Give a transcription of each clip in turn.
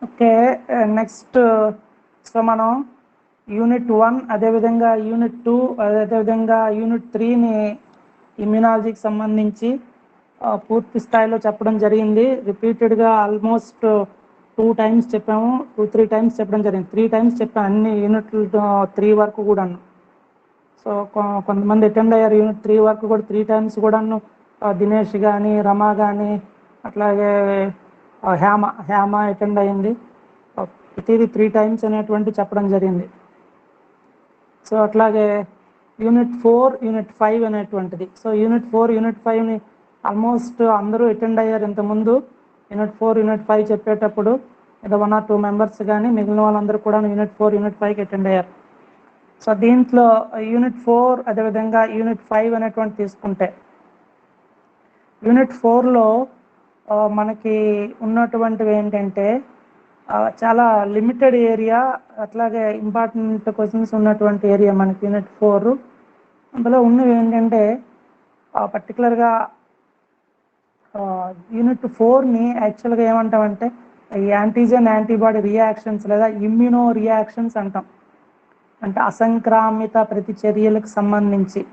Okay, next so మనం unit 1 అదేవిధంగా unit 2 అదేవిధంగా యూనిట్ 3ని ఇమ్యునాలజీకి సంబంధించి పూర్తి స్థాయిలో చెప్పడం జరిగింది. రిపీటెడ్గా ఆల్మోస్ట్ 2 times చెప్పాము, 2-3 times చెప్పడం జరిగింది. 3 times చెప్పాను అన్ని యూనిట్లు 3 వరకు కూడాను. సో కొంతమంది అటెండ్ అయ్యారు యూనిట్ 3 వరకు కూడా 3 times కూడాను. దినేష్ కానీ, రమా కానీ, అట్లాగే హేమ అటెండ్ అయింది. ప్రతిదీ 3 times అనేటువంటి చెప్పడం జరిగింది. సో అట్లాగే యూనిట్ 4 యూనిట్ 5 అనేటువంటిది. సో యూనిట్ 4 యూనిట్ 5ని ఆల్మోస్ట్ అందరూ అటెండ్ అయ్యారు ఇంతకుముందు. యూనిట్ 4 యూనిట్ 5 చెప్పేటప్పుడు ఏదో 1 or 2 members కానీ మిగిలిన వాళ్ళందరూ కూడా యూనిట్ 4 యూనిట్ 5కి అటెండ్ అయ్యారు. సో దీంట్లో యూనిట్ 4 అదేవిధంగా యూనిట్ 5 అనేటువంటి తీసుకుంటే యూనిట్ 4లో మనకి ఉన్నటువంటివి ఏంటంటే చాలా లిమిటెడ్ ఏరియా, అట్లాగే ఇంపార్టెంట్ క్వశ్చన్స్ ఉన్నటువంటి ఏరియా మనకి యూనిట్ 4. అందులో ఉన్నవి ఏంటంటే పర్టికులర్గా యూనిట్ 4ని యాక్చువల్గా ఏమంటామంటే యాంటీజెన్ యాంటీబాడీ రియాక్షన్స్ లేదా ఇమ్యూనో రియాక్షన్స్ అంటాం. అంటే అసంక్రామిత ప్రతిచర్యలకు సంబంధించి.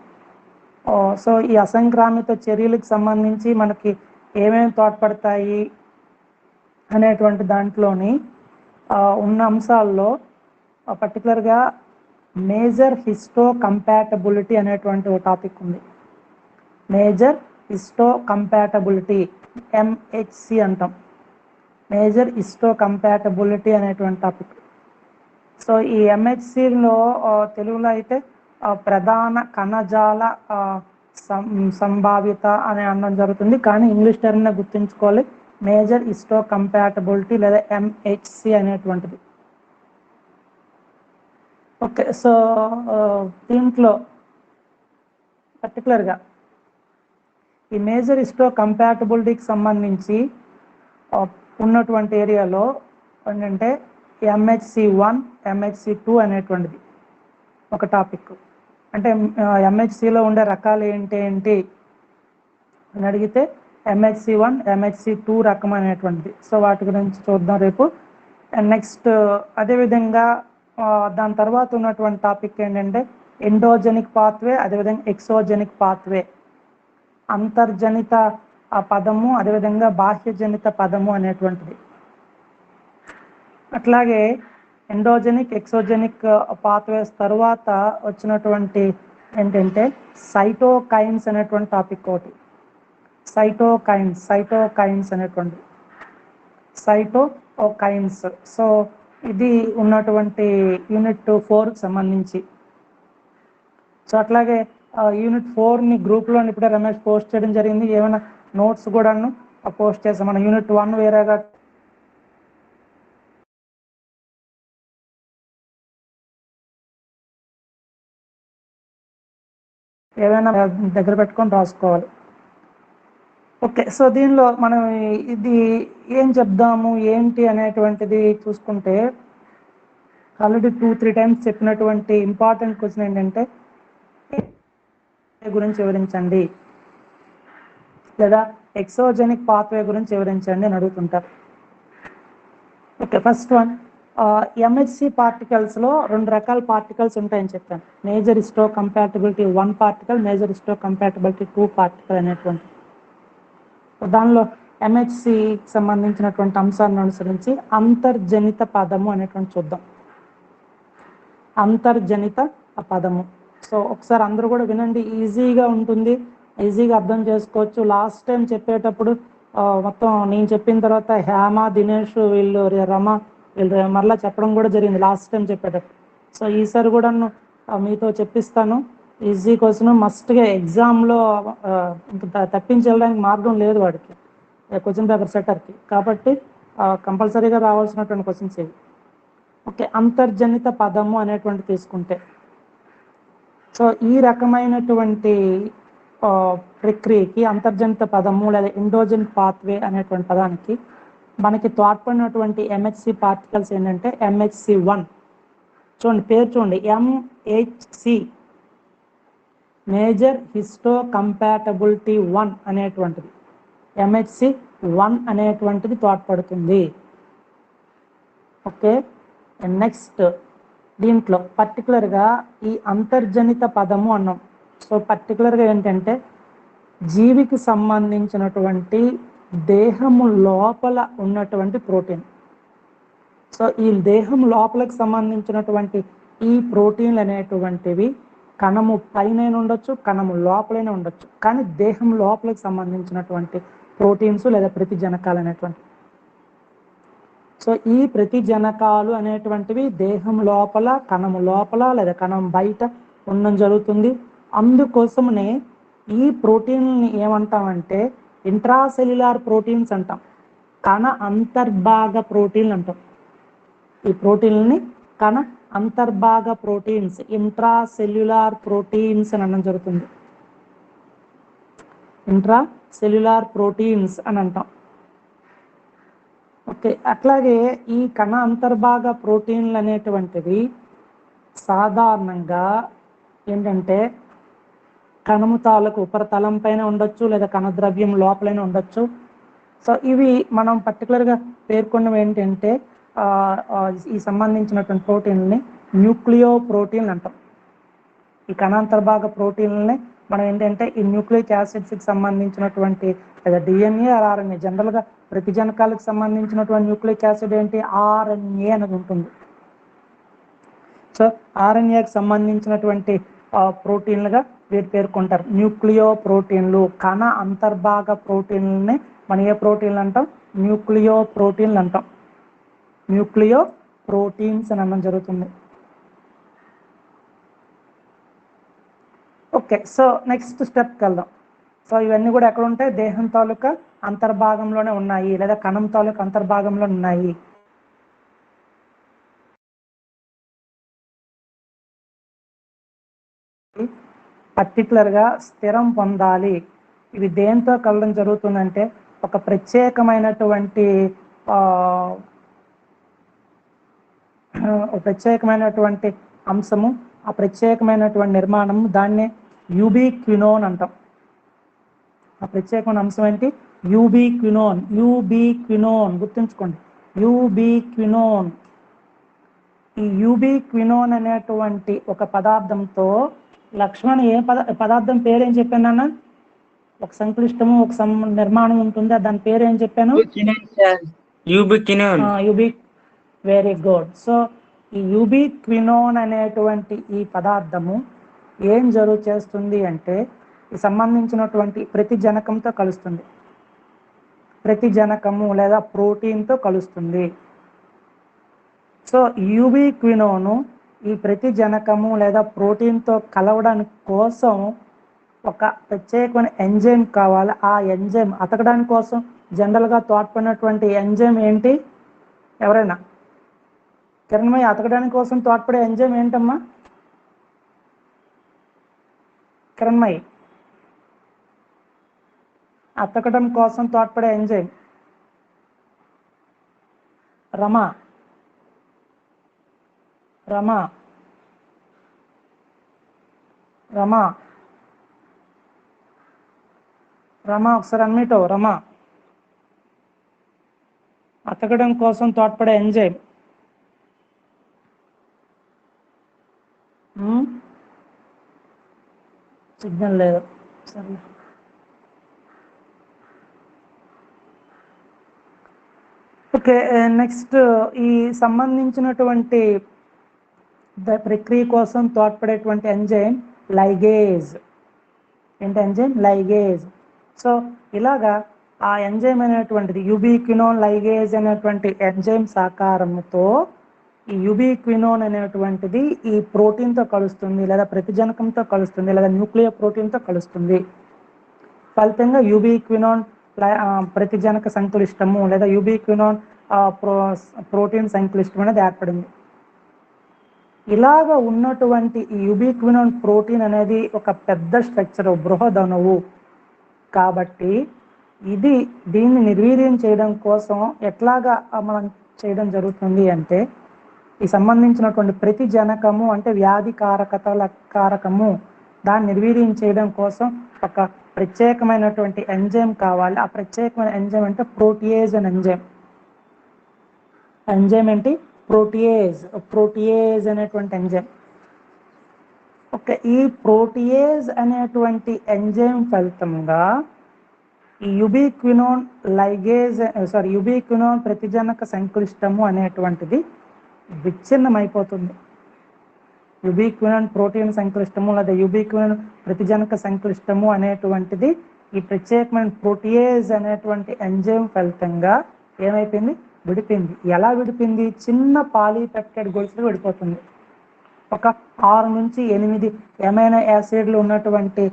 సో ఈ అసంక్రామిత చర్యలకు సంబంధించి మనకి ఏమేమి తోడ్పడతాయి అనేటువంటి దాంట్లోని ఉన్న అంశాల్లో పర్టికులర్గా మేజర్ హిస్టో కంపాటబిలిటీ అనేటువంటి ఒక టాపిక్ ఉంది. మేజర్ హిస్టో కంపాటబిలిటీ, MHC అంటాం. మేజర్ హిస్టో కంపాటబిలిటీ అనేటువంటి టాపిక్. సో ఈ MHCలో తెలుగులో అయితే ప్రధాన కణజాల సంభావ్యత అని అనడం జరుగుతుంది, కానీ ఇంగ్లీష్ టర్మ్నే గుర్తుంచుకోవాలి, మేజర్ హిస్టో కంపాటబిలిటీ లేదా MHC అనేటువంటిది. ఓకే, సో దీంట్లో పర్టికులర్గా ఈ మేజర్ హిస్టో కంపాటబిలిటీకి సంబంధించి ఉన్నటువంటి ఏరియాలో ఏంటంటే MHC1 MHC2 అనేటువంటిది ఒక టాపిక్. అంటే MHCలో ఉండే రకాలు ఏంటి అని అడిగితే MHC1 MHC2 రకం అనేటువంటిది. సో వాటి గురించి చూద్దాం రేపు. నెక్స్ట్ అదేవిధంగా దాని తర్వాత ఉన్నటువంటి టాపిక్ ఏంటంటే ఎండోజెనిక్ పాత్వే అదేవిధంగా ఎక్సోజెనిక్ పాత్వే, అంతర్జనిత పదము అదేవిధంగా బాహ్యజనిత పదము అనేటువంటిది. అట్లాగే ఎండోజెనిక్ ఎక్సోజెనిక్ పాత్వేస్ తర్వాత వచ్చినటువంటి ఏంటంటే సైటోకైన్స్ అనేటువంటి టాపిక్ ఒకటి. సైటోకైన్స్ అనేటువంటి సైటోకైన్స్. సో ఇది ఉన్నటువంటి యూనిట్ 4కి సంబంధించి. సో అట్లాగే యూనిట్ 4ని గ్రూప్లో ఇప్పుడే రమేష్ పోస్ట్ చేయడం జరిగింది. ఏమైనా నోట్స్ కూడాను పోస్ట్ చేస్తాం. మన యూనిట్ 1 వేరేగా ఏదైనా దగ్గర పెట్టుకొని రాసుకోవాలి. ఓకే, సో దీనిలో మనం ఇది ఏం చెప్దాము ఏంటి అనేటువంటిది చూసుకుంటే ఆల్రెడీ 2-3 times చెప్పినటువంటి ఇంపార్టెంట్ క్వశ్చన్ ఏంటంటే గురించి వివరించండి లేదా ఎక్సోజెనిక్ పాత్వే గురించి వివరించండి అని అడుగుతుంటారు. ఓకే, ఫస్ట్ వన్, MHC పార్టికల్స్లో 2 రకాల పార్టికల్స్ ఉంటాయని చెప్పాను. Major histo compatibility 1 particle, major histo compatibility 2 particle అనేటువంటి. దానిలో MHCకి సంబంధించినటువంటి అంశాలను అనుసరించి అంతర్జనిత పదము అనేటువంటి చూద్దాం. అంతర్జనిత పదము. సో ఒకసారి అందరూ కూడా వినండి, ఈజీగా ఉంటుంది, ఈజీగా అర్థం చేసుకోవచ్చు. లాస్ట్ టైం చెప్పేటప్పుడు మొత్తం నేను చెప్పిన తర్వాత హేమ, దినేష్, రమ వీళ్ళు మరలా చెప్పడం కూడా జరిగింది లాస్ట్ టైం చెప్పేటప్పుడు. సో ఈసారి కూడా మీతో చెప్పిస్తాను. ఈజీ క్వశ్చన్, మస్ట్గా ఎగ్జామ్లో ఇంకా తప్పించడానికి మార్గం లేదు వాడికి, క్వశ్చన్ పేపర్ సెటర్కి. కాబట్టి కంపల్సరీగా రావాల్సినటువంటి క్వశ్చన్స్ ఇవి. ఓకే, అంతర్జనిత పదము అనేటువంటి తీసుకుంటే సో ఈ రకమైనటువంటి ప్రక్రియకి అంతర్జనిత పదము లేదా ఎండోజెనిక్ పాత్వే అనేటువంటి పదానికి మనకి తోడ్పడినటువంటి MHC పార్టికల్స్ ఏంటంటే MHC1. చూడండి, పేరు చూడండి, MHC, మేజర్ హిస్టో కంపాటబిలిటీ 1 అనేటువంటిది. MHC1 అనేటువంటిది తోడ్పడుతుంది. ఓకే. నెక్స్ట్ దీంట్లో పర్టికులర్గా ఈ అంతర్జనిత పదము అన్నాం. సో పర్టికులర్గా ఏంటంటే జీవికి సంబంధించినటువంటి దేహము లోపల ఉన్నటువంటి ప్రోటీన్. సో ఈ దేహం లోపలికి సంబంధించినటువంటి ఈ ప్రోటీన్లు అనేటువంటివి కణము పైన ఉండొచ్చు, కణము లోపలైనా ఉండొచ్చు, కానీ దేహం లోపలికి సంబంధించినటువంటి ప్రోటీన్స్ లేదా ప్రతిజనకాలు అనేటువంటి. సో ఈ ప్రతిజనకాలు అనేటువంటివి దేహం లోపల, కణము లోపల లేదా కణం బయట ఉండడం జరుగుతుంది. అందుకోసమనే ఈ ప్రోటీన్ని ఏమంటామంటే ఇంట్రాసెల్యులార్ ప్రోటీన్స్ అంటాం, కణ అంతర్భాగ ప్రోటీన్లు అంటాం. ఈ ప్రోటీన్ని కణ అంతర్భాగ ప్రోటీన్స్, ఇంట్రాసెల్యులార్ ప్రోటీన్స్ అని అనడం జరుగుతుంది. ఇంట్రాసెల్యులార్ ప్రోటీన్స్ అని అంటాం. ఓకే. అట్లాగే ఈ కణ అంతర్భాగ ప్రోటీన్లు అనేటువంటివి సాధారణంగా ఏంటంటే కణము తాలూకు ఉపరితలం పైన ఉండొచ్చు లేదా కణద్రవ్యం లోపలైన ఉండొచ్చు. సో ఇవి మనం పర్టికులర్గా పేర్కొన్నవి ఏంటంటే ఈ సంబంధించినటువంటి ప్రోటీన్ని న్యూక్లియో ప్రోటీన్లు అంటాం. ఈ కణాంతర్భాగ ప్రోటీన్లని మనం ఏంటంటే ఈ న్యూక్లియిక్ యాసిడ్స్కి సంబంధించినటువంటి లేదా డిఎన్ఏ ఆర్ఎన్ఏ, జనరల్గా ప్రతిజనకాలకు సంబంధించినటువంటి న్యూక్లియిక్ యాసిడ్ ఏంటి, ఆర్ఎన్ఏ అనేది ఉంటుంది. సో ఆర్ఎన్ఏకి సంబంధించినటువంటి ప్రోటీన్లుగా వీటి పేర్కొంటారు న్యూక్లియో ప్రోటీన్లు. కణ అంతర్భాగ ప్రోటీన్లని మనం ఏ ప్రోటీన్లు అంటాం, న్యూక్లియో ప్రోటీన్లు అంటాం. న్యూక్లియో ప్రోటీన్స్ అని అనడం జరుగుతుంది. ఓకే. సో నెక్స్ట్ స్టెప్కి వెళ్దాం. సో ఇవన్నీ కూడా ఎక్కడ ఉంటాయి, దేహం తాలూకా అంతర్భాగంలోనే ఉన్నాయి లేదా కణం తాలూకా అంతర్భాగంలో ఉన్నాయి. పర్టికులర్గా స్థిరం పొందాలి. ఇవి దేంతో కలవడం జరుగుతుందంటే ఒక ప్రత్యేకమైనటువంటి అంశము, ఆ ప్రత్యేకమైనటువంటి నిర్మాణము, దాన్నే యూబిక్వినోన్ అంటాం. ఆ ప్రత్యేకమైన అంశం ఏంటి, యూబిక్వినోన్. యూబిక్వినోన్ గుర్తుంచుకోండి, యూబిక్వినోన్. ఈ యూబిక్వినోన్ అనేటువంటి ఒక పదార్థంతో లక్ష్మణ్ ఏ పదార్థం పేరు ఏం చెప్పాను అన్న, ఒక సంక్లిష్టము ఒక నిర్మాణం ఉంటుంది, దాని పేరు ఏం చెప్పాను, యూబిక్. Very good. సో ఈ యూబిక్వినోన్ అనేటువంటి ఈ పదార్థము ఏం చేస్తుంది అంటే ఈ సంబంధించినటువంటి ప్రతిజనకంతో కలుస్తుంది, ప్రతిజనకము లేదా ప్రోటీన్తో కలుస్తుంది. సో యూబిక్వినోను ఈ ప్రతిజనకము లేదా ప్రోటీన్తో కలవడానికి కోసం ఒక ప్రత్యేకమైన ఎంజైమ్ కావాలి. ఆ ఎంజైమ్ అతకడానికి కోసం జనరల్గా తోడ్పడినటువంటి ఎంజైమ్ ఏంటి, ఎవరైనా కిరణమయ్య అతకడానికి కోసం తోడ్పడే ఎంజైమ్ ఏంటమ్మా, కిరణమయ్య అతకడం కోసం తోడ్పడే ఎంజైమ్, రమా రమా రమా రమా ఒకసారి అన్మ్యూట్ అవ్వు. రమా, అతకడం కోసం తోడ్పడే ఎంజైమ్. సిగ్నల్ లేదు, సరే. ఓకే. నెక్స్ట్ ఈ సంబంధించినటువంటి ప్రక్రియ కోసం తోడ్పడేటువంటి ఎంజైమ్ లైగేజ్. ఏంటి ఎంజైమ్, లైగేజ్. సో ఇలాగా ఆ ఎంజైమ్ అనేటువంటిది యూబిక్వినోన్ లైగేజ్ అనేటువంటి ఎంజైమ్ సహకారంతో ఈ యూబిక్వినోన్ అనేటువంటిది ఈ ప్రోటీన్తో కలుస్తుంది లేదా ప్రతిజనకంతో కలుస్తుంది లేదా న్యూక్లియో ప్రోటీన్తో కలుస్తుంది. ఫలితంగా యూబిక్వినోన్ ప్రతిజనక సంక్లిష్టము లేదా యూబిక్వినోన్ ప్రోటీన్ సంక్లిష్టం అనేది ఏర్పడింది. ఇలాగ ఉన్నటువంటి ఈ యూబిక్వినోన్ ప్రోటీన్ అనేది ఒక పెద్ద స్ట్రక్చర్, బృహదణువు. కాబట్టి దీన్ని నిర్వీర్యం చేయడం కోసం ఎట్లాగా మనం చేయడం జరుగుతుంది అంటే ఈ సంబంధించినటువంటి ప్రతిజనకము అంటే వ్యాధి కారకము, దాన్ని నిర్వీర్యం చేయడం కోసం ఒక ప్రత్యేకమైనటువంటి ఎంజైమ్ కావాలి. ఆ ప్రత్యేకమైన ఎంజైమ్ అంటే ప్రోటియేజ్ అని ఎంజైమ్. ఎంజైమ్ ఏంటి, ప్రోటియేజ్ అనేటువంటి ఎంజైమ్. ఓకే, ఈ ప్రోటియేజ్ అనేటువంటి ఎంజైమ్ ఫలితంగా ఈ యుబిక్వినోన్ ప్రతిజనక సంక్లిష్టము అనేటువంటిది విచ్ఛిన్నమైపోతుంది. యుబిక్వినోన్ ప్రోటీన్ సంక్లిష్టము లేదా యుబిక్వినోన్ ప్రతిజనక సంక్లిష్టము అనేటువంటిది ఈ ప్రత్యేకమైన ప్రోటియేజ్ అనేటువంటి ఎంజైమ్ ఫలితంగా ఏమైపోయింది, విడిపోయింది. ఎలా విడిపోయింది? చిన్న పాలీపెప్టైడ్ గొలుసులు విడిపోతుంది. ఒక 6 నుంచి 8 అమైనో యాసిడ్లు ఉన్నటువంటి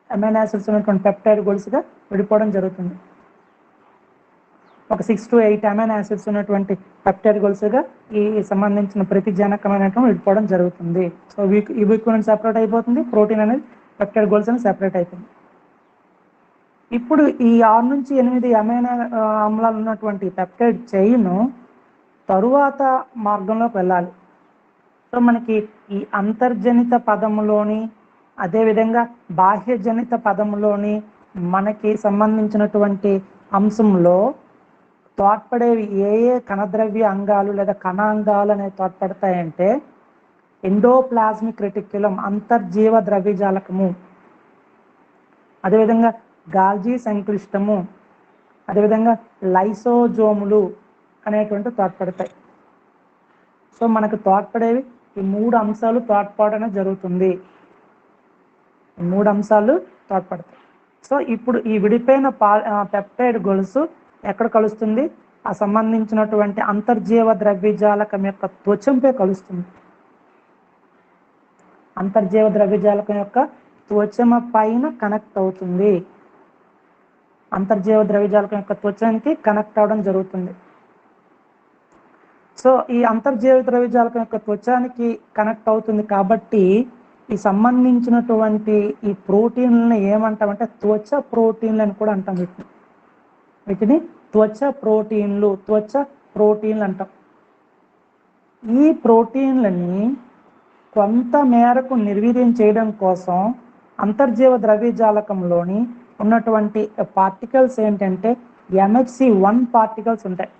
అమైనో యాసిడ్స్ ఉన్నటువంటి పెప్టైడ్ గొలుసుగా విడిపోవడం జరుగుతుంది. ఒక 6 to 8 అమైనో యాసిడ్స్ ఉన్నటువంటి పెప్టైడ్ గొలుసుగా ఈ సంబంధించిన ప్రతిజనకమైనటువంటి విడిపోవడం జరుగుతుంది. సో యుబిక్వినోన్ సెపరేట్ అయిపోతుంది, ప్రోటీన్ అనేది పెప్టైడ్ గొలుసు అనేది సెపరేట్ అయిపోతుంది. ఇప్పుడు ఈ 6 నుంచి 8 అమైనో ఆమ్లాలు ఉన్నటువంటి పెప్టైడ్ చైన్ తరువాత మార్గంలోకి వెళ్ళాలి. సో మనకి ఈ అంతర్జనిత పదములోని అదేవిధంగా బాహ్యజనిత పదములోని మనకి సంబంధించినటువంటి అంశంలో తోడ్పడేవి ఏ కణద్రవ్య అంగాలు లేదా కణాంగాలు అనేవి తోడ్పడతాయంటే ఎండోప్లాజ్మిక్ రెటిక్యులం అంతర్జీవ ద్రవ్యజాలకము, అదేవిధంగా గాల్జీ సంక్లిష్టము, అదేవిధంగా లైసోజోములు అనేటువంటి తోడ్పడతాయి. సో మనకు తోడ్పడేవి ఈ 3 అంశాలు తోడ్పడడం జరుగుతుంది. ఈ 3 అంశాలు తోడ్పడతాయి. సో ఇప్పుడు ఈ విడిపోయిన పెప్టైడ్ గొలుసు ఎక్కడ కలుస్తుంది? ఆ సంబంధించినటువంటి అంతర్జీవ ద్రవ్యజాలకం యొక్క త్వచంపై కలుస్తుంది. అంతర్జీవ ద్రవ్యజాలకం యొక్క త్వచమ పైన కనెక్ట్ అవుతుంది. అంతర్జీవ ద్రవ్యజాలకం యొక్క త్వచానికి కనెక్ట్ అవడం జరుగుతుంది. సో ఈ అంతర్జీవ ద్రవ్యజాలకం యొక్క త్వచానికి కనెక్ట్ అవుతుంది కాబట్టి ఈ సంబంధించినటువంటి ఈ ప్రోటీన్లను ఏమంటామంటే త్వచ ప్రోటీన్లు అని కూడా అంటాం. వీటిని త్వచ ప్రోటీన్లు అంటాం. ఈ ప్రోటీన్లని కొంత మేరకు నిర్వీర్యం చేయడం కోసం అంతర్జీవ ద్రవ్యజాలకంలోని ఉన్నటువంటి పార్టికల్స్ ఏంటంటే MHC1 పార్టికల్స్ ఉంటాయి.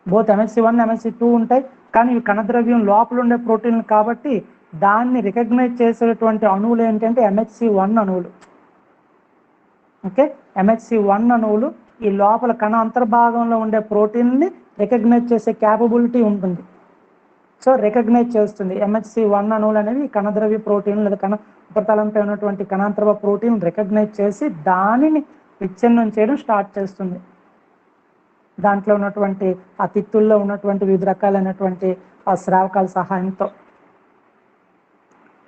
బోత్ MHC1 MHC2 ఉంటాయి. కానీ ఇవి కణద్రవ్యం లోపల ఉండే ప్రోటీన్లు కాబట్టి దాన్ని రికగ్నైజ్ చేసేటువంటి అణువులు ఏంటంటే MHC1 అణువులు. ఓకే, MHC1 అణువులు ఈ లోపల కణ అంతర్భాగంలో ఉండే ప్రోటీన్ని రికగ్నైజ్ చేసే క్యాపబిలిటీ ఉంటుంది. సో రికగ్నైజ్ చేస్తుంది. MHC1 అణువులు అనేవి కణద్రవ్య ప్రోటీన్ లేదా కణ ఉపరితలంపై ఉన్నటువంటి కణాంతర్భ ప్రోటీన్ రికగ్నైజ్ చేసి దానిని విచ్ఛిన్నం చేయడం స్టార్ట్ చేస్తుంది. దాంట్లో ఉన్నటువంటి ఆ తిత్తుల్లో ఉన్నటువంటి వివిధ రకాలైనటువంటి ఆ స్రావకాల సహాయంతో.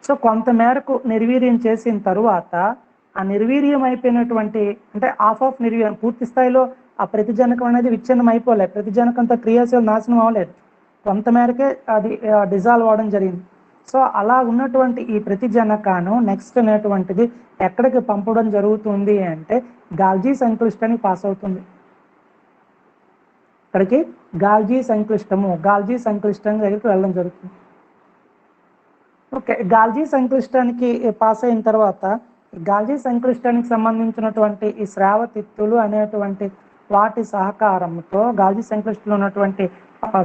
సో కొంత మేరకు నిర్వీర్యం చేసిన తరువాత ఆ నిర్వీర్యం అయిపోయినటువంటి అంటే ఆఫ్ నిర్వీర్యం పూర్తి స్థాయిలో ఆ ప్రతిజనకం అనేది విచ్ఛిన్నం అయిపోలేదు. ప్రతిజనకంతో క్రియాశీల నాశనం అవ్వలేదు. కొంత మేరకే అది డిజాల్వ్ అవ్వడం జరిగింది. సో అలా ఉన్నటువంటి ఈ ప్రతిజనకాను నెక్స్ట్ అనేటువంటిది ఎక్కడికి పంపడం జరుగుతుంది అంటే గాల్జీ సంక్లిష్టానికి పాస్ అవుతుంది. ఇక్కడికి గాల్జీ సంక్లిష్టం దగ్గరికి వెళ్ళడం జరుగుతుంది. ఓకే, గాల్జీ సంక్లిష్టానికి పాస్ అయిన తర్వాత గాల్జీ సంక్లిష్టానికి సంబంధించినటువంటి ఈ స్రావ తిత్తులు అనేటువంటి వాటి సహకారంతో గాల్జీ సంక్లిష్టంలో ఉన్నటువంటి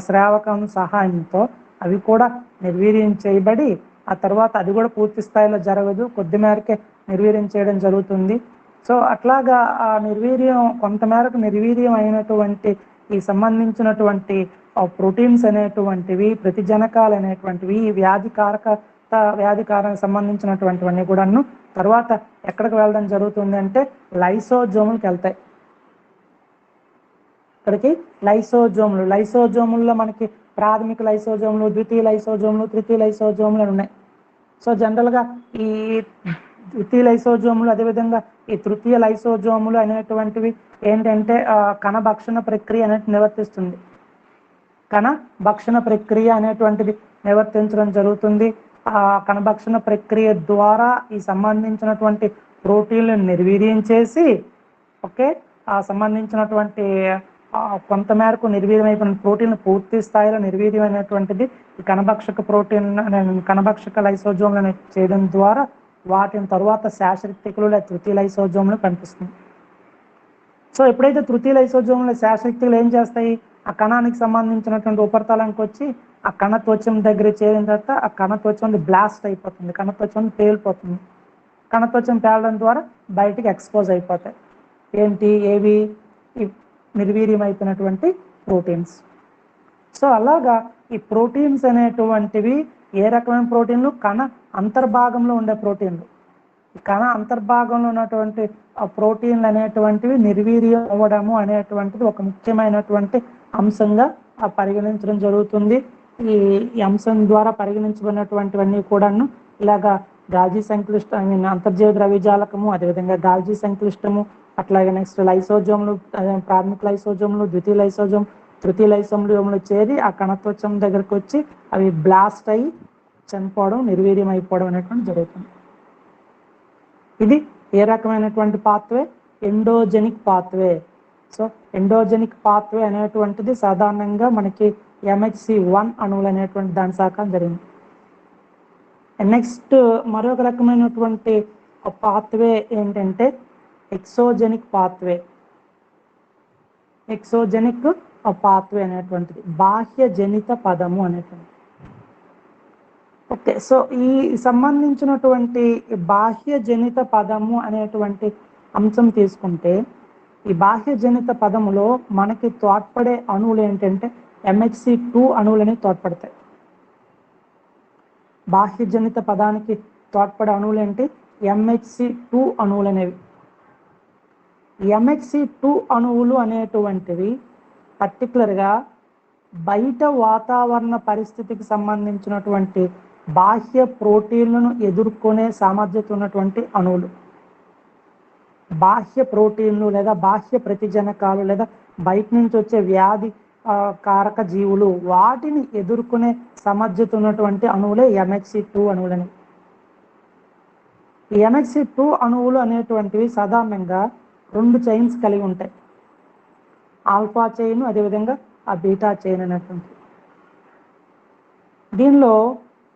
స్రావకం సహాయంతో అవి కూడా నిర్వీర్యం చేయబడి ఆ తర్వాత అది కూడా పూర్తి స్థాయిలో జరగదు, కొద్ది మేరకే నిర్వీర్యం చేయడం జరుగుతుంది. సో అట్లాగా ఆ నిర్వీర్యం కొంతమేరకు నిర్వీర్యం అయినటువంటి ఈ సంబంధించినటువంటి ప్రోటీన్స్ అనేటువంటివి ప్రతిజనకాలు అనేటువంటివి వ్యాధికారానికి సంబంధించినటువంటివన్నీ కూడాను తర్వాత ఎక్కడికి వెళ్ళడం జరుగుతుంది అంటే లైసోజోములకు వెళ్తాయి. ఇక్కడికి లైసోజోముల్లో మనకి ప్రాథమిక లైసోజోములు, ద్వితీయ లైసోజోములు, తృతీయ లైసోజోములు ఉన్నాయి. సో జనరల్గా ఈ ద్వితీయ లైసోజోములు అదేవిధంగా ఈ తృతీయ లైసోజోములు అనేటువంటివి ఏంటంటే కణ భక్షణ ప్రక్రియ అనేది నిర్వర్తిస్తుంది. కణ భక్షణ ప్రక్రియ అనేటువంటిది నిర్వర్తించడం జరుగుతుంది. ఆ కణభక్షణ ప్రక్రియ ద్వారా ఈ సంబంధించినటువంటి ప్రోటీన్లను నిర్వీర్యం చేసి ఓకే ఆ సంబంధించినటువంటి కొంతమేరకు నిర్వీర్యమైపోయిన ప్రోటీన్ పూర్తి స్థాయిలో నిర్వీర్యమైనటువంటిది ఈ కణభక్షక లైసోజోమ్లను చేయడం ద్వారా వాటిని తరువాత శాశ్వతికులు లేదా తృతీయ లైసోజోమ్లు కనిపిస్తుంది. సో ఎప్పుడైతే తృతీయ లైసోజోములు శాశక్తులు ఏం చేస్తాయి, ఆ కణానికి సంబంధించినటువంటి ఉపరితలానికి వచ్చి ఆ కణత్వచం దగ్గర చేరిన తర్వాత ఆ కణత్వచం బ్లాస్ట్ అయిపోతుంది, కణత్వచం పేలిపోతుంది. కణత్వచం పేలడం ద్వారా బయటికి ఎక్స్పోజ్ అయిపోతాయి. ఏంటి ఏవి, నిర్వీర్యమైపోయినటువంటి ప్రోటీన్స్. సో అలాగా ఈ ప్రోటీన్స్ అనేటువంటివి ఏ రకమైన ప్రోటీన్లు, కణ అంతర్భాగంలో ఉండే ప్రోటీన్లు. కణ అంతర్భాగంలో ఉన్నటువంటి ఆ ప్రోటీన్లు అనేటువంటివి నిర్వీర్యం అవ్వడము అనేటువంటిది ఒక ముఖ్యమైనటువంటి అంశంగా పరిగణించడం జరుగుతుంది. ఈ అంశం ద్వారా పరిగణించబడినటువంటివన్నీ కూడాను ఇలాగా గాల్జీ సంక్లిష్ట అంతర్జీవ ద్రవ్యజాలకము, అదేవిధంగా గాల్జీ సంక్లిష్టము, అట్లాగే నెక్స్ట్ లైసోజోములు, ప్రాథమిక లైసోజోములు, ద్వితీయ లైసోజోమ్, తృతీయ లైసోజోములు చేరి ఆ కణత్వచం దగ్గరకు వచ్చి అవి బ్లాస్ట్ అయ్యి చనిపోవడం, నిర్వీర్యం అయిపోవడం అనేటువంటి జరుగుతుంది. ఇది ఏ రకమైనటువంటి pathway, endogenic pathway. So endogenic pathway అనేటువంటిది సాధారణంగా మనకి MHC1 అణువులు అనేటువంటి దాని సహకారం జరిగింది. నెక్స్ట్ మరొక రకమైనటువంటి పాత్వే ఏంటంటే ఎక్సోజెనిక్ పాత్వే. ఎక్సోజెనిక్ పాత్వే అనేటువంటిది బాహ్య జనిత పదము అనేటువంటిది. ఓకే, సో ఈ సంబంధించినటువంటి బాహ్య జనిత పదము అనేటువంటి అంశం తీసుకుంటే, ఈ బాహ్య జనిత పదములో మనకి తోడ్పడే అణువులు ఏంటంటే MHC2 అణువులని తోడ్పడతాయి. బాహ్య జనిత పదానికి తోడ్పడే అణువులు ఏంటి, MHC2 అణువులు అనేవి. MHC2 అణువులు అనేటువంటివి పర్టికులర్గా బయట వాతావరణ పరిస్థితికి సంబంధించినటువంటి బాహ్య ప్రోటీన్లను ఎదుర్కొనే సామర్థ్యత ఉన్నటువంటి అణువులు. బాహ్య ప్రోటీన్లు లేదా బాహ్య ప్రతిజనకాలు లేదా బయట నుంచి వచ్చే వ్యాధి కారక జీవులు, వాటిని ఎదుర్కొనే సామర్థ్యత ఉన్నటువంటి అణువులే MHC2 అణువులని. ఈ MHC2 అణువులు అనేటువంటివి సాధారణంగా 2 చైన్స్ కలిగి ఉంటాయి, ఆల్ఫా చైన్, అదేవిధంగా ఆ బీటా చైన్ అనేటువంటి. దీనిలో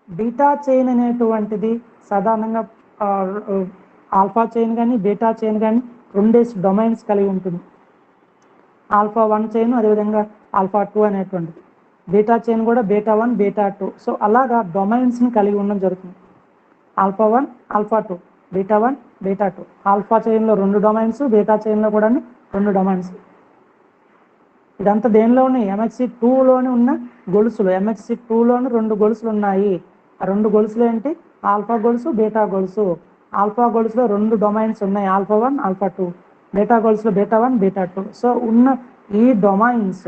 బీటా చైన్ అనేటువంటిది సాధారణంగా ఆల్ఫా చైన్ కానీ బీటా చైన్ కానీ 2 డొమైన్స్ కలిగి ఉంటుంది. ఆల్ఫా 1 చైన్, అదేవిధంగా ఆల్ఫా 2 అనేటువంటిది. బీటా చైన్ కూడా బీటా 1, బీటా 2. సో అలాగా డొమైన్స్ని కలిగి ఉండడం జరుగుతుంది. Alpha 1, alpha 2, beta 1, beta 2. Alpha చైన్లో 2 డొమైన్స్, బీటా చైన్లో కూడా 2 డొమైన్స్. ఇదంతా దేనిలోని, MHC2లోని ఉన్న గొలుసులు. MHC2లోని 2 గొలుసులు ఉన్నాయి. ఆ 2 గొలుసులు ఏంటి, ఆల్ఫా గొలుసు, బీటా గొలుసు. ఆల్ఫా గొలుసులో 2 డొమైన్స్ ఉన్నాయి, ఆల్ఫా 1, ఆల్ఫా 2. బీటా గొలుసులో బీటా 1, బీటా 2. సో ఉన్న ఈ డొమైన్స్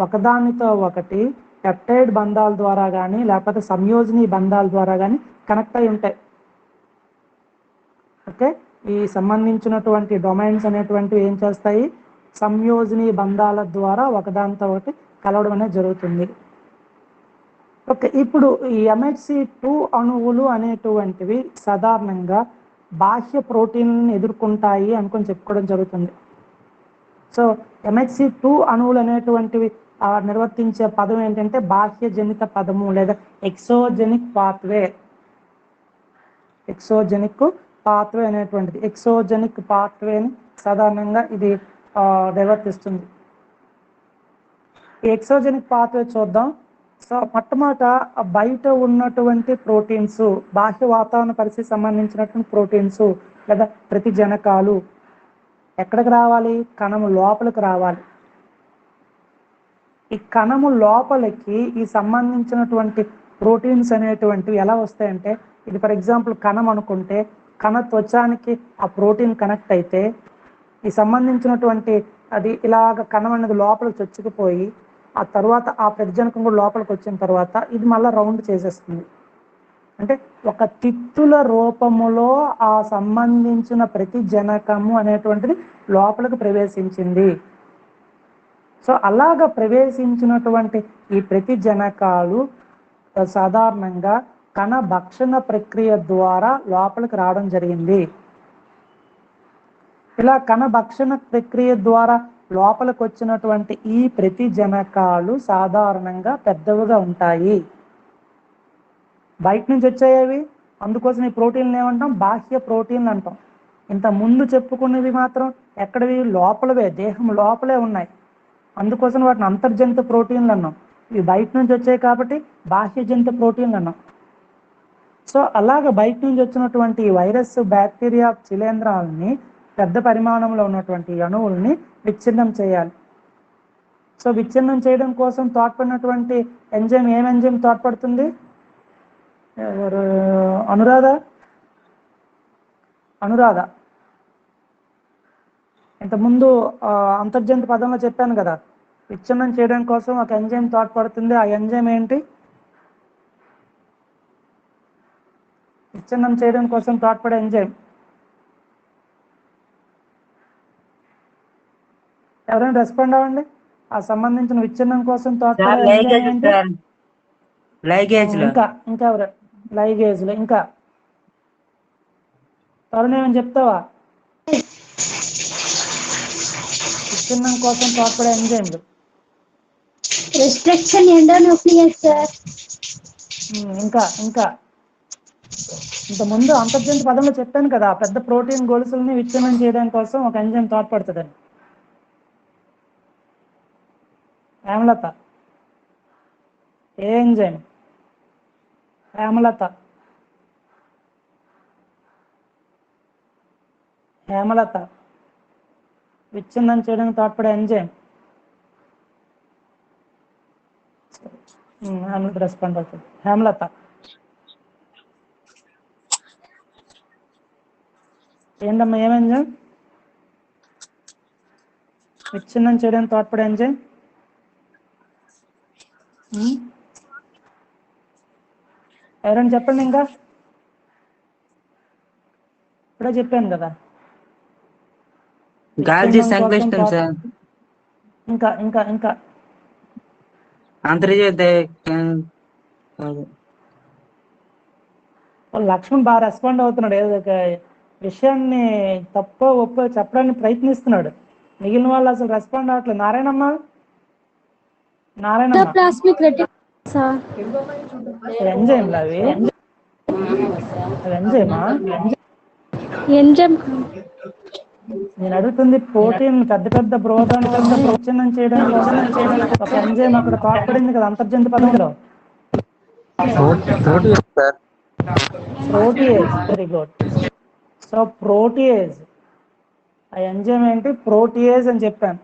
ఒకదానితో ఒకటి పెప్టైడ్ బంధాల ద్వారా కానీ లేకపోతే సంయోజనీ బంధాల ద్వారా కానీ కనెక్ట్ అయి ఉంటాయి. ఓకే, ఈ సంబంధించినటువంటి డొమైన్స్ అనేటువంటివి ఏం చేస్తాయి, సంయోజనీ బంధాల ద్వారా ఒకదానితో ఒకటి కలవడం అనేది జరుగుతుంది. ఓకే, ఇప్పుడు ఈ MHC2 అణువులు అనేటువంటివి సాధారణంగా బాహ్య ప్రోటీన్లను ఎదుర్కొంటాయి అనుకొని చెప్పుకోవడం జరుగుతుంది. సో MHC2 అణువులు అనేటువంటివి నిర్వర్తించే పదం ఏంటంటే బాహ్య జనిత పదము లేదా ఎక్సోజెనిక్ పాత్వే. ఎక్సోజెనిక్ పాత్వే అనేటువంటిది, ఎక్సోజెనిక్ పాత్వేని సాధారణంగా ఇది నిర్వర్తిస్తుంది. ఈ ఎక్సోజెనిక్ పాత్వే చూద్దాం. సో మొట్టమొదట బయట ఉన్నటువంటి ప్రోటీన్స్, బాహ్య వాతావరణ పరిస్థితి సంబంధించినటువంటి ప్రోటీన్స్ లేదా ప్రతిజనకాలు ఎక్కడికి రావాలి, కణము లోపలికి రావాలి. ఈ కణము లోపలికి ఈ సంబంధించినటువంటి ప్రోటీన్స్ అనేటువంటివి ఎలా వస్తాయంటే, ఇది ఫర్ ఎగ్జాంపుల్ కణం అనుకుంటే, కణ త్వచానికి ఆ ప్రోటీన్ కనెక్ట్ అయితే ఈ సంబంధించినటువంటి అది ఇలాగ కణం అనేది లోపలికి చొచ్చుకుపోయి ఆ తర్వాత ఆ ప్రతిజనకం కూడా లోపలికి వచ్చిన తర్వాత ఇది మళ్ళీ రౌండ్ చేసేస్తుంది. అంటే ఒక తిత్తుల రూపములో ఆ సంబంధించిన ప్రతిజనకము అనేటువంటిది లోపలికి ప్రవేశించింది. సో అలాగ ప్రవేశించినటువంటి ఈ ప్రతిజనకాలు సాధారణంగా కణ భక్షణ ప్రక్రియ ద్వారా లోపలికి రావడం జరిగింది. ఇలా కణ భక్షణ ప్రక్రియ ద్వారా లోపలికి వచ్చినటువంటి ఈ ప్రతిజనకాలు సాధారణంగా పెద్దవిగా ఉంటాయి. బయట నుంచి వచ్చాయి, అందుకోసం ఈ ప్రోటీన్లు ఏమంటాం, బాహ్య ప్రోటీన్లు అంటాం. ఇంత ముందు చెప్పుకునేవి మాత్రం ఎక్కడవి? లోపలవే, దేహం లోపలే ఉన్నాయి. అందుకోసం వాటిని అంతర్జనిత ప్రోటీన్లు అన్నాం. ఇవి బయట నుంచి వచ్చాయి కాబట్టి బాహ్యజనిత ప్రోటీన్లు అన్నాం. సో అలాగ బయట నుంచి వచ్చినటువంటి వైరస్, బ్యాక్టీరియా, శిలీంధ్రాలని పెద్ద పరిమాణంలో ఉన్నటువంటి అణువుల్ని విచ్ఛిన్నం చేయాలి. సో విచ్ఛిన్నం చేయడం కోసం తోడ్పడినటువంటి ఎంజైమ్, ఏం ఎంజైమ్ తోడ్పడుతుంది? ఎవరు? అనురాధ ఇంతకుముందు అంతర్జనిత పదంలో చెప్పాను కదా, విచ్ఛిన్నం చేయడం కోసం ఒక ఎంజైమ్ తోడ్పడుతుంది. ఆ ఎంజైమ్ ఏంటి? విచ్ఛిన్నం చేయడం కోసం తోడ్పడే ఎంజైమ్ ఎవరైనా రెస్పాండ్ అవ్వండి. ఆ సంబంధించిన విచ్ఛిన్నం కోసం తోడ్పడే ఎంజైమ్ ఏంటి? ఇంకా ఎవరు? లైగేజ్లు. ఇంకా తరుణ్ ఏమని చెప్తావా? విచ్ఛిన్నం కోసం తోడ్పడే ఎంజైమ్లు. Restriction endonuclease sir. ఇంకా ఇంతకుముందు అంతర్జనిత పదంలో చెప్పాను కదా, పెద్ద ప్రోటీన్ గొలుసుల్ని విచ్ఛిన్నం చేయడం కోసం ఒక ఎంజైమ్ తోడ్పడుతుందని. హేమలత, ఏ ఎంజైమ్? హేమలత విచ్ఛిన్నం చేయడానికి తోడ్పడే ఎంజైమ్. రెస్పాండ్ అవుతుంది. హేమలత ఏంటమ్మా, ఏం ఎంజైమ్? విచ్ఛిన్నం చేయడానికి తోడ్పడే ఎంజైమ్. ఎవరైనా చెప్పండి. ఇంకా ఇప్పుడే చెప్పాను కదా, గాల్జీ సంక్లిష్టం సార్. ఇంకా లక్ష్మణ్ బాగా రెస్పాండ్ అవుతున్నాడు. ఏదో ఒక విషయాన్ని తప్పో ఒప్పో చెప్పడానికి ప్రయత్నిస్తున్నాడు. మిగిలిన వాళ్ళు అసలు రెస్పాండ్ అవ్వట్లేదు. నారాయణమ్మ ఎంజైమ్లు అవి ఎంజైమా? నేను అడుగుతుంది ప్రోటీన్, పెద్ద బ్రోధాన్ని విచ్ఛిన్నం చేయడానికి ఒక ఎంజైమ్ అక్కడ తోడ్పడింది కదా అంతర్జనిత పదంలో. Protease. Very good. So protease, ఆ ఎంజైమ్ ఏంటి? ప్రోటీయేజ్ అని చెప్పాను.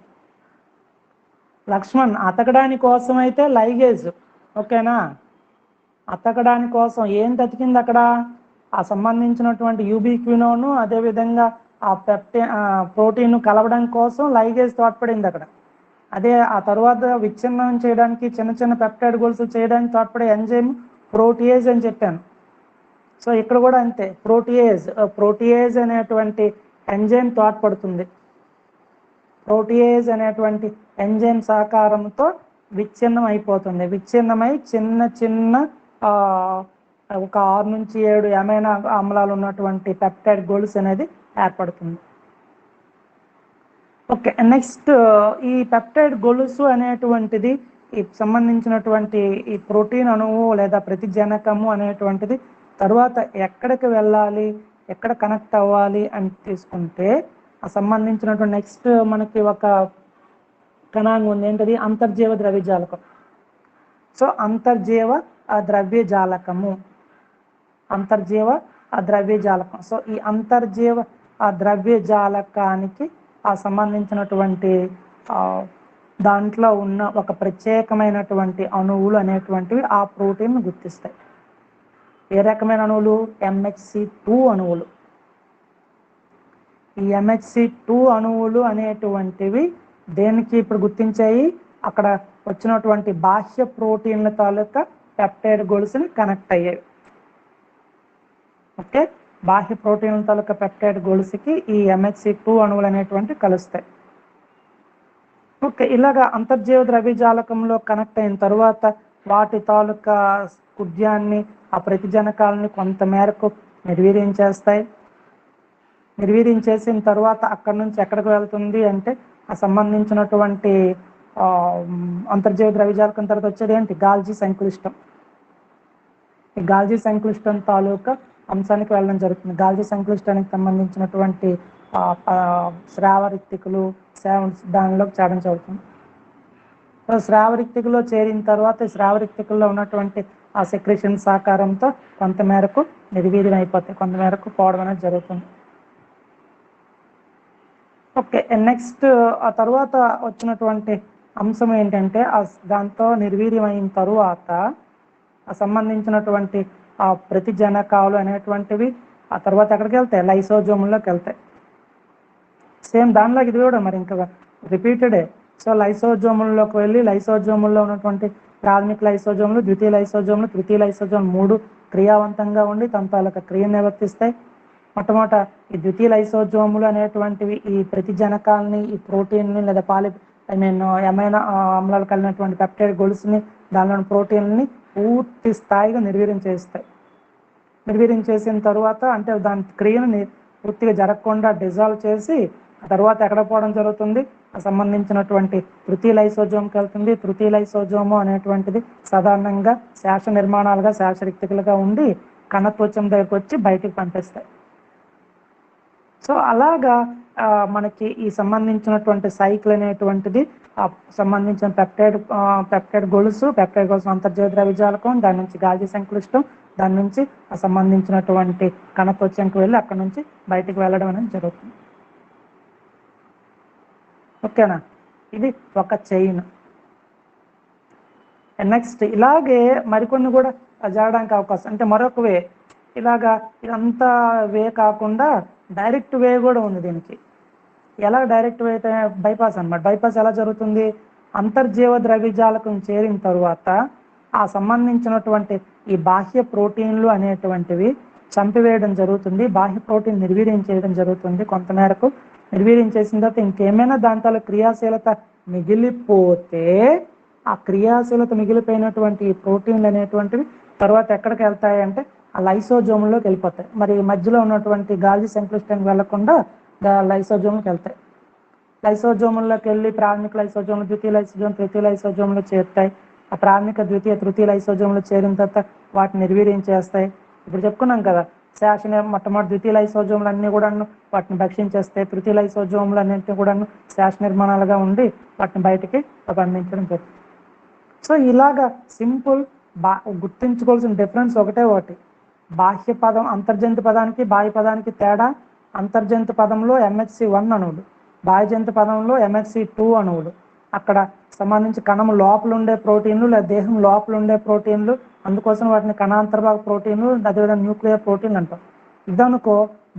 లక్ష్మణ్, అతకడాని కోసం అయితే లైగేజ్. ఓకేనా? అతకడాని కోసం ఏం తతికింది అక్కడ? ఆ సంబంధించినటువంటి యూబిక్వినోను, అదేవిధంగా ఆ ప్రోటీన్ కలవడం కోసం లైగేజ్ తోడ్పడింది అక్కడ. అదే ఆ తర్వాత విచ్ఛిన్నం చేయడానికి, చిన్న పెప్టైడ్ గొలుసులు చేయడానికి తోడ్పడే ఎంజైమ్ ప్రోటీయేజ్ అని చెప్పాను. సో ఇక్కడ కూడా అంతే, ప్రోటీయేజ్ అనేటువంటి ఎంజైమ్ తోడ్పడుతుంది. ప్రోటీయేజ్ అనేటువంటి ఎంజైమ్ సహకారంతో విచ్ఛిన్నం అయిపోతుంది. విచ్ఛిన్నమై చిన్న ఒక 6 నుంచి 7 అమైనో ఆమ్లాలు ఉన్నటువంటి పెప్టైడ్ గొలుసు అనేది ఏర్పడుతుంది. ఓకే, నెక్స్ట్ ఈ పెప్టైడ్ గొలుసు అనేటువంటిది ఈ సంబంధించినటువంటి ఈ ప్రోటీన్ అణువు లేదా ప్రతిజనకము అనేటువంటిది తర్వాత ఎక్కడికి వెళ్ళాలి, ఎక్కడ కనెక్ట్ అవ్వాలి అని తీసుకుంటే ఆ సంబంధించినటువంటి నెక్స్ట్ మనకి ఒక కణాంగం ఉంది. ఏంటది? అంతర్జీవ ద్రవ్యజాలకం. సో అంతర్జీవ ద్రవ్యజాలకము. సో ఈ అంతర్జీవ ద్రవ్యజాలకానికి ఆ సంబంధించినటువంటి దాంట్లో ఉన్న ఒక ప్రత్యేకమైనటువంటి అణువులు అనేటువంటివి ఆ ప్రోటీన్ గుర్తిస్తాయి. ఏ రకమైన అణువులు? MHC2 అణువులు. ఈ MHC2 అణువులు అనేటువంటివి దేనికి ఇప్పుడు గుర్తించాయి? అక్కడ వచ్చినటువంటి బాహ్య ప్రోటీన్ల తాలూకా పెప్టైడ్ గొలుసుని కనెక్ట్ అయ్యాయి. ఓకే, బాహ్య ప్రోటీన్ల తాలూకా పెప్టైడ్ గొలుసుకి ఈ MHC2 అణువులు అనేటువంటి కలుస్తాయి. ఓకే, ఇలాగా అంతర్జీవ ద్రవ్యజాలకంలో కనెక్ట్ అయిన తర్వాత వాటి తాలూకా కుడ్యాన్ని, ఆ ప్రతిజనకాలని కొంత మేరకు నిర్వీర్యం చేసిన తర్వాత అక్కడి నుంచి ఎక్కడికి వెళ్తుంది అంటే ఆ సంబంధించినటువంటి అంతర్జీవ ద్రవ్యజాలకం తర్వాత వచ్చేది ఏంటి? గాల్జీ సంక్లిష్టం. ఈ గాల్జీ సంక్లిష్టం తాలూకా అంశానికి వెళ్ళడం జరుగుతుంది. గాల్జీ సంక్లిష్టానికి సంబంధించినటువంటి శ్రావరిక్తికులు దానిలోకి చేరడం జరుగుతుంది. సో శ్రావరిక్తికులో చేరిన తర్వాత శ్రావరిక్తికుల్లో ఉన్నటువంటి ఆ సెక్రేషన్ సహకారంతో కొంతమేరకు నిర్వీర్యం అయిపోతాయి, కొంతమేరకు పోవడం అనేది జరుగుతుంది. ఓకే, నెక్స్ట్ ఆ తర్వాత వచ్చినటువంటి అంశం ఏంటంటే దాంతో నిర్వీర్యం అయిన తరువాత సంబంధించినటువంటి ఆ ప్రతిజనకాలు అనేటువంటివి ఆ తర్వాత ఎక్కడికి వెళ్తాయి, లైసోజోముల్లోకి వెళ్తాయి. సేమ్ దానిలోకి ఇది కూడా మరి ఇంకా రిపీటెడే. సో లైసోజోముల్లోకి వెళ్ళి లైసోజోముల్లో ఉన్నటువంటి ప్రాథమిక లైసోజోములు, ద్వితీయ లైసోజోములు, తృతీయ లైసోజోములు 3 క్రియావంతంగా ఉండి తమ తాలూకా క్రియను నిర్వర్తిస్తాయి. మొట్టమొదట ఈ ద్వితీయ లైసోజోములు అనేటువంటివి ఈ ప్రతిజనకాలని, ఈ ప్రోటీన్ని లేదా ఎమైనా ఆమ్లాలు కలిగినటువంటి పెప్టైడ్ గొలుసుని, దానిలోని ప్రోటీన్ని పూర్తి స్థాయిగా నిర్వీర్యం చేస్తాయి. నిర్వీర్యం చేసిన తర్వాత అంటే దాని క్రియను పూర్తిగా జరగకుండా డిజాల్వ్ చేసి ఆ తర్వాత ఎక్కడ పోవడం జరుగుతుంది, సంబంధించినటువంటి తృతీయ లైసోజోమ్కి వెళ్తుంది. తృతీయ లైసోజోము అనేటువంటిది సాధారణంగా శాస నిర్మాణాలుగా, శాసరిక్తికలుగా ఉండి కణత్వచం దగ్గరకు వచ్చి బయటికి పంపిస్తాయి. సో అలాగా మనకి ఈ సంబంధించినటువంటి సైకిల్ అనేటువంటిది సంబంధించిన పెప్టైడ్ గొలుసు అంతర్జీవ ద్రవ్యజాలకం, దాని నుంచి గాల్జీ సంక్లిష్టం, దాని నుంచి సంబంధించినటువంటి కణత్వచంకి వెళ్ళి అక్కడ నుంచి బయటికి వెళ్ళడం అనేది జరుగుతుంది. ఓకేనా, ఇది ఒక చైన్. నెక్స్ట్ ఇలాగే మరికొన్ని కూడా జరగడానికి అవకాశం, అంటే మరొక వే, ఇలాగా ఇదంతా వే కాకుండా డైరెక్ట్ వే కూడా ఉంది దీనికి. ఎలా డైరెక్ట్ వే అయితే బైపాస్ అన్నమాట. బైపాస్ ఎలా జరుగుతుంది, అంతర్జీవ ద్రవ్యజాలకం చేరిన తరువాత ఆ సంబంధించినటువంటి ఈ బాహ్య ప్రోటీన్లు అనేటువంటివి చంపివేయడం జరుగుతుంది. బాహ్య ప్రోటీన్ నిర్వీర్యం చేయడం జరుగుతుంది. కొంతమేరకు నిర్వీర్యం చేసిన తర్వాత ఇంకేమైనా దాంట్లో క్రియాశీలత మిగిలిపోతే ఆ క్రియాశీలత మిగిలిపోయినటువంటి ప్రోటీన్లు అనేటువంటివి తర్వాత ఎక్కడికి వెళ్తాయి అంటే ఆ లైసోజోమ్లోకి వెళ్ళిపోతాయి. మరి మధ్యలో ఉన్నటువంటి గాల్జీ సంక్లిష్టానికి వెళ్లకుండా లైసోజోమ్కి వెళ్తాయి. లైసోజోముల్లోకి వెళ్ళి ప్రాథమిక లైసోజోములు, ద్వితీయ లైసోజోమ్, తృతీయ లైసోజోములు చేరుతాయి. ఆ ప్రాథమిక, ద్వితీయ, తృతీయ లైసోజోములు చేరిన తర్వాత వాటిని నిర్వీర్యం చేస్తాయి. ఇప్పుడు చెప్పుకున్నాం కదా, మొట్టమొదటి ద్వితీయ లైసోజోములు అన్నీ కూడా వాటిని భక్షించేస్తాయి. తృతీయ లైసోజోములు అన్నింటినీ కూడా శాస నిర్మాణాలుగా ఉండి వాటిని బయటికి పంపించడం జరుగుతుంది. సో ఇలాగా సింపుల్ గుర్తుంచుకోవాల్సిన డిఫరెన్స్ ఒకటి. బాహ్య పదం అంతర్జంతు పదానికి బాహ్య పదానికి తేడా, అంతర్జంతు పదంలో MHC1 అణువులు, బాహ్యజంతు పదంలో MHC2 అణువులు. అక్కడ సంబంధించి కణము లోపల ఉండే ప్రోటీన్లు లేదా దేహం లోపల ఉండే ప్రోటీన్లు, అందుకోసం వాటిని కణాంతర్భాగ ప్రోటీన్లు, అదేవిధంగా న్యూక్లియర్ ప్రోటీన్లు అంటాం. ఇదనుకో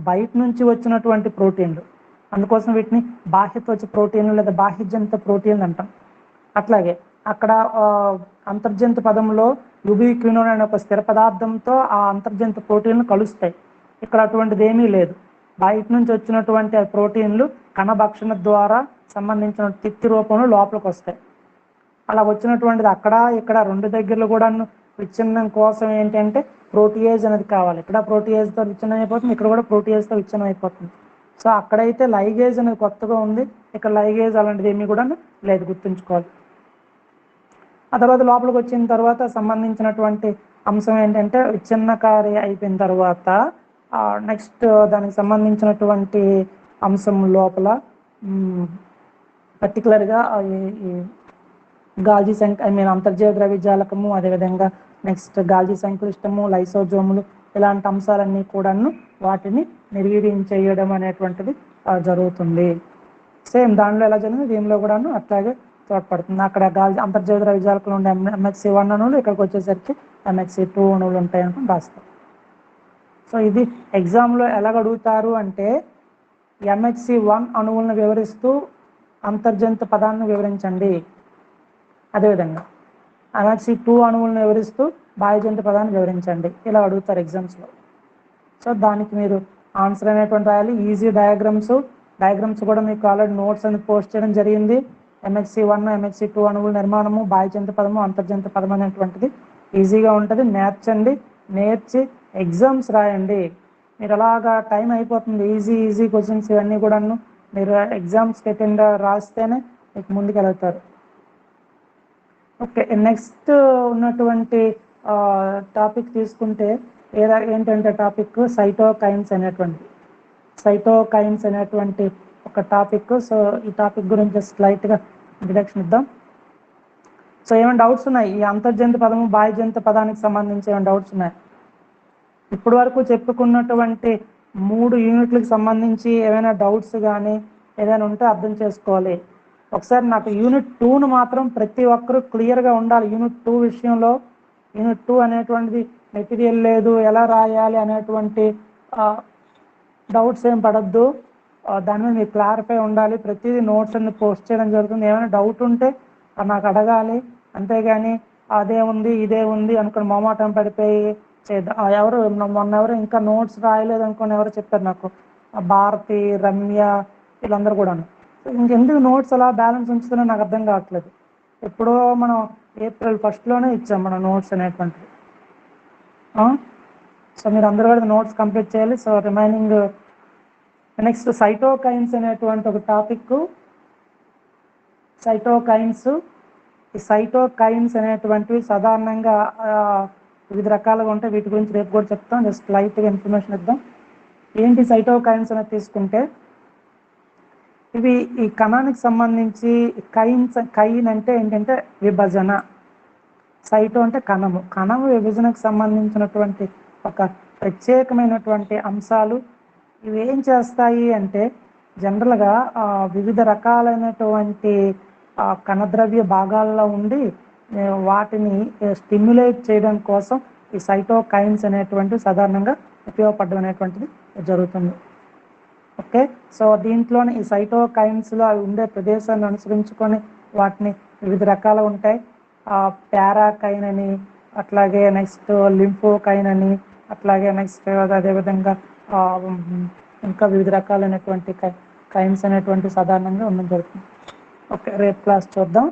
బయట నుంచి వచ్చినటువంటి ప్రోటీన్లు, అందుకోసం వీటిని బాహ్యత్వచ ప్రోటీన్లు లేదా బాహ్యజంతు ప్రోటీన్లు అంటాం. అట్లాగే అక్కడ అంతర్జంతు పదంలో యుబిక్వినోన్ అనే ఒక స్థిర పదార్థంతో ఆ అంతర్జంతు ప్రోటీన్లు కలుస్తాయి. ఇక్కడ అటువంటిది ఏమీ లేదు. బయట నుంచి వచ్చినటువంటి ఆ ప్రోటీన్లు కణభక్షణ ద్వారా సంబంధించిన తిత్తి రూపంలో లోపలికి వస్తాయి. అలా వచ్చినటువంటిది అక్కడ ఇక్కడ రెండు దగ్గరలో కూడా విచ్ఛిన్నం కోసం ఏంటంటే ప్రోటీయేజ్ అనేది కావాలి. ఇక్కడ ప్రోటీయేజ్తో విచ్ఛిన్నం అయిపోతుంది, ఇక్కడ కూడా ప్రోటీయేజ్తో విచ్ఛిన్నం అయిపోతుంది. సో అక్కడైతే లైగేజ్ అనేది కొత్తగా ఉంది, ఇక్కడ లైగేజ్ అలాంటిది ఏమీ కూడా లేదు, గుర్తుంచుకోవాలి. ఆ తర్వాత లోపలికి వచ్చిన తర్వాత సంబంధించినటువంటి అంశం ఏంటంటే విచ్ఛిన్నకారి అయిపోయిన తర్వాత నెక్స్ట్ దానికి సంబంధించినటువంటి అంశం లోపల పర్టికులర్గా గాల్జీ అంతర్జీవ ద్రవ్యజాలకము, అదేవిధంగా నెక్స్ట్ గాల్జీ సంక్లిష్టము, లైసోజోములు, ఇలాంటి అంశాలన్నీ కూడాను వాటిని నిర్వీర్యం చేయడం అనేటువంటిది జరుగుతుంది. సేమ్ దానిలో ఎలా జరిగింది దీనిలో కూడాను అట్లాగే తోడ్పడుతుంది. అక్కడ గాల్జీ అంతర్జీవ ద్రవ్యజాలకంలో ఉండే MHC1 అణువులు, ఇక్కడికి వచ్చేసరికి MHC2 అణువులు ఉంటాయి అనుకుని రాస్తాం. సో ఇది ఎగ్జామ్లో ఎలాగ అడుగుతారు అంటే MHC1 అణువులను వివరిస్తూ అంతర్జంతు పదాన్ని వివరించండి, అదేవిధంగా MHC2 అణువులను వివరిస్తూ బాహ్యజంతు పదాన్ని వివరించండి, ఇలా అడుగుతారు ఎగ్జామ్స్లో. సో దానికి మీరు ఆన్సర్ అనేటువంటి రాయాలి. ఈజీ డయాగ్రామ్స్ కూడా మీకు ఆల్రెడీ నోట్స్ అని పోస్ట్ చేయడం జరిగింది. MHC1 MHC2 అణువుల నిర్మాణము, బాహ్యజంతు పదము, అంతర్జంతు పదం అనేటువంటిది ఈజీగా ఉంటుంది. నేర్చి ఎగ్జామ్స్ రాయండి. మీరు అలాగా టైం అయిపోతుంది. ఈజీ క్వశ్చన్స్ ఇవన్నీ కూడాను మీరు ఎగ్జామ్స్కి అటెండ్ రాస్తేనే మీకు ముందుకు వెళ్తారు. ఓకే, నెక్స్ట్ ఉన్నటువంటి టాపిక్ తీసుకుంటే ఏంటంటే టాపిక్ సైటోకైన్స్ అనేటువంటి. సైటోకైన్స్ అనేటువంటి ఒక టాపిక్. సో ఈ టాపిక్ గురించి స్లైట్గా ఇంట్రడక్షన్ ఇద్దాం. సో ఏమైనా డౌట్స్ ఉన్నాయి? ఈ అంతర్జంతు పదము బాహ్యజంతు పదానికి సంబంధించి ఏమైనా డౌట్స్ ఉన్నాయి? ఇప్పటి వరకు చెప్పుకున్నటువంటి 3 యూనిట్లకు సంబంధించి ఏమైనా డౌట్స్ కానీ ఏదైనా ఉంటే అర్థం చేసుకోవాలి. ఒకసారి నాకు యూనిట్ 2ను మాత్రం ప్రతి ఒక్కరూ క్లియర్గా ఉండాలి. యూనిట్ 2 విషయంలో యూనిట్ 2 అనేటువంటిది మెటీరియల్ లేదు, ఎలా రాయాలి అనేటువంటి డౌట్స్ ఏం పడద్దు. దాని మీద మీరు క్లారిఫై ఉండాలి. ప్రతిదీ నోట్స్ అన్ని పోస్ట్ చేయడం జరుగుతుంది. ఏమైనా డౌట్ ఉంటే నాకు అడగాలి. అంతేగాని అదే ఉంది ఇదే ఉంది అనుకుని మొమాటం పడిపోయి ఎవరు మొన్న ఇంకా నోట్స్ రాయలేదు అనుకుని ఎవరు చెప్పారు నాకు, భారతి, రమ్య, వీళ్ళందరూ కూడా. ఇంకెందుకు నోట్స్ అలా బ్యాలెన్స్ ఉంచుతున్నా నాకు అర్థం కావట్లేదు. ఎప్పుడో మనం ఏప్రిల్ 1 ఇచ్చాం మన నోట్స్ అనేటువంటివి. సో మీరు అందరూ కూడా నోట్స్ కంప్లీట్ చేయాలి. సో రిమైనింగ్ నెక్స్ట్ సైటోకైన్స్ అనేటువంటి ఒక టాపిక్. సైటోకైన్స్, ఈ సైటోకైన్స్ అనేటువంటివి సాధారణంగా వివిధ రకాలుగా ఉంటాయి. వీటి గురించి రేపు కూడా చెప్తాం. జస్ట్ లైట్గా ఇన్ఫర్మేషన్ ఇద్దాం. ఏంటి సైటోకైన్స్ అనేది తీసుకుంటే, ఇవి ఈ కణానికి సంబంధించి కైన్ అంటే ఏంటంటే విభజన. సైటో అంటే కణము విభజనకు సంబంధించినటువంటి ఒక ప్రత్యేకమైనటువంటి అంశాలు. ఇవి ఏం చేస్తాయి అంటే జనరల్గా వివిధ రకాలైనటువంటి కణద్రవ్య భాగాల్లో ఉండి వాటిని స్టిమ్యులేట్ చేయడం కోసం ఈ సైటోకైన్స్ అనేటువంటివి సాధారణంగా ఉపయోగపడడం అనేటువంటిది జరుగుతుంది. ఓకే, సో దీంట్లోనే ఈ సైటోకైన్స్లో అవి ఉండే ప్రదేశాన్ని అనుసరించుకొని వాటిని వివిధ రకాలు ఉంటాయి. పారాకైన్ అని, అట్లాగే నెక్స్ట్ లింఫోకైన్ అని, అట్లాగే నెక్స్ట్ అదేవిధంగా ఇంకా వివిధ రకాలైనటువంటి కైన్స్ అనేటువంటి సాధారణంగా ఉండడం జరుగుతుంది. ఓకే, రేపు క్లాస్ చూద్దాం.